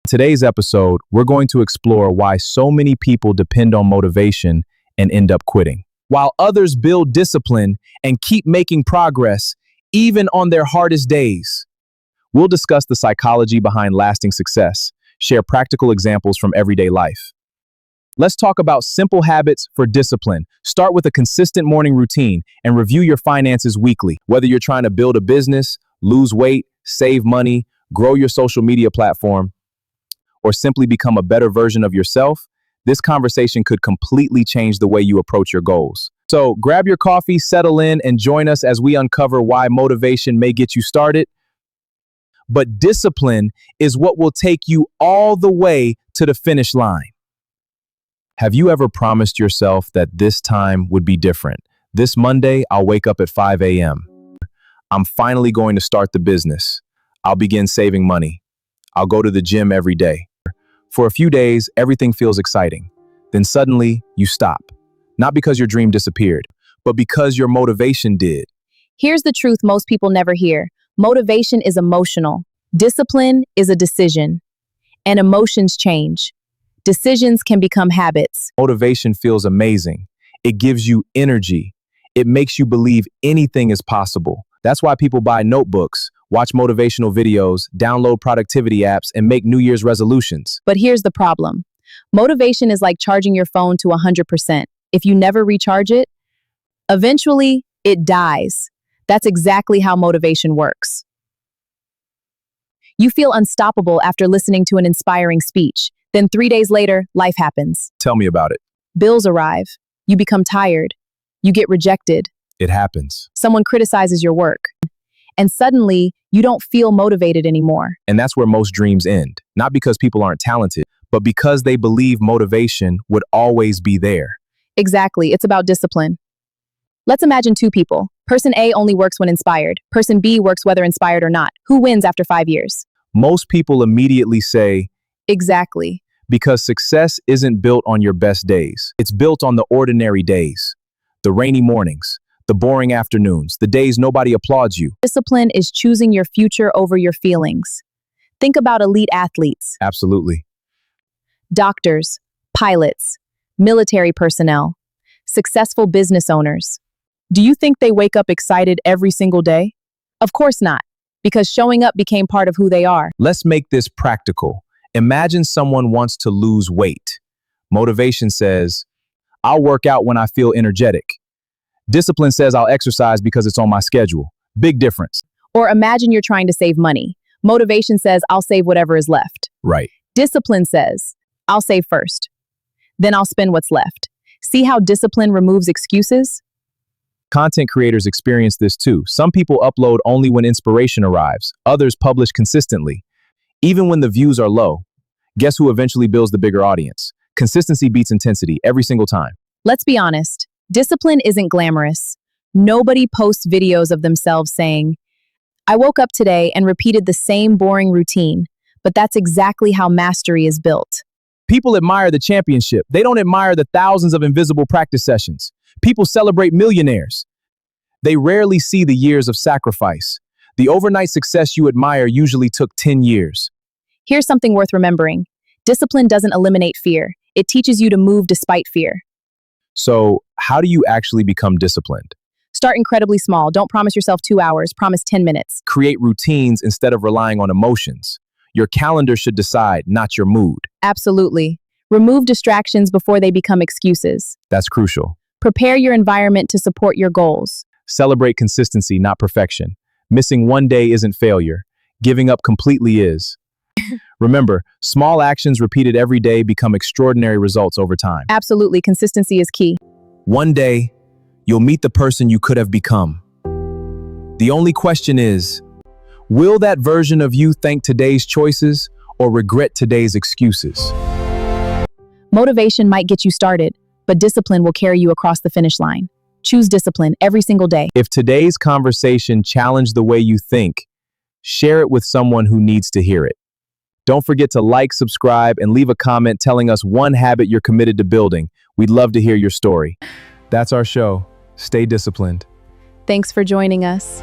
Today's episode, we're going to explore why so many people depend on motivation and end up quitting, while others build discipline and keep making progress even on their hardest days. We'll discuss the psychology behind lasting success, share practical examples from everyday life. Let's talk about simple habits for discipline. Start with a consistent morning routine and review your finances weekly. Whether you're trying to build a business, lose weight, save money, grow your social media platform, or simply become a better version of yourself, this conversation could completely change the way you approach your goals. So grab your coffee, settle in, and join us as we uncover why motivation may get you started, but discipline is what will take you all the way to the finish line. Have you ever promised yourself that this time would be different? This Monday, I'll wake up at 5 a.m. I'm finally going to start the business. I'll begin saving money. I'll go to the gym every day. For a few days, everything feels exciting. Then suddenly, you stop. Not because your dream disappeared, but because your motivation did. Here's the truth most people never hear. Motivation is emotional. Discipline is a decision. And emotions change. Decisions can become habits. Motivation feels amazing. It gives you energy. It makes you believe anything is possible. That's why people buy notebooks, watch motivational videos, download productivity apps, and make New Year's resolutions. But here's the problem. Motivation is like charging your phone to 100%. If you never recharge it, eventually it dies. That's exactly how motivation works. You feel unstoppable after listening to an inspiring speech. Then 3 days later, life happens. Tell me about it. Bills arrive. You become tired. You get rejected. It happens. Someone criticizes your work. And suddenly, you don't feel motivated anymore. And that's where most dreams end. Not because people aren't talented, but because they believe motivation would always be there. Exactly. It's about discipline. Let's imagine two people. Person A only works when inspired. Person B works whether inspired or not. Who wins after 5 years? Most people immediately say, Exactly. because success isn't built on your best days. It's built on the ordinary days, the rainy mornings, the boring afternoons, the days nobody applauds you. Discipline is choosing your future over your feelings. Think about elite athletes, Absolutely. doctors, pilots, military personnel, successful business owners. Do you think they wake up excited every single day? Of course not, because showing up became part of who they are. Let's make this practical. Imagine someone wants to lose weight. Motivation says, I'll work out when I feel energetic. Discipline says I'll exercise because it's on my schedule. Big difference. Or imagine you're trying to save money. Motivation says, I'll save whatever is left. Right. Discipline says, I'll save first. Then I'll spend what's left. See how discipline removes excuses? Content creators experience this too. Some people upload only when inspiration arrives. Others publish consistently, even when the views are low. Guess who eventually builds the bigger audience? Consistency beats intensity every single time. Let's be honest. Discipline isn't glamorous. Nobody posts videos of themselves saying, I woke up today and repeated the same boring routine, but that's exactly how mastery is built. People admire the championship. They don't admire the thousands of invisible practice sessions. People celebrate millionaires. They rarely see the years of sacrifice. The overnight success you admire usually took 10 years. Here's something worth remembering. Discipline doesn't eliminate fear. It teaches you to move despite fear. So, how do you actually become disciplined? Start incredibly small. Don't promise yourself 2 hours. Promise 10 minutes. Create routines instead of relying on emotions. Your calendar should decide, not your mood. Absolutely. Remove distractions before they become excuses. That's crucial. Prepare your environment to support your goals. Celebrate consistency, not perfection. Missing one day isn't failure. Giving up completely is. Remember, small actions repeated every day become extraordinary results over time. Absolutely. Consistency is key. One day, you'll meet the person you could have become. The only question is, will that version of you thank today's choices or regret today's excuses? Motivation might get you started, but discipline will carry you across the finish line. Choose discipline every single day. If today's conversation challenged the way you think, share it with someone who needs to hear it. Don't forget to like, subscribe, and leave a comment telling us one habit you're committed to building. We'd love to hear your story. That's our show. Stay disciplined. Thanks for joining us.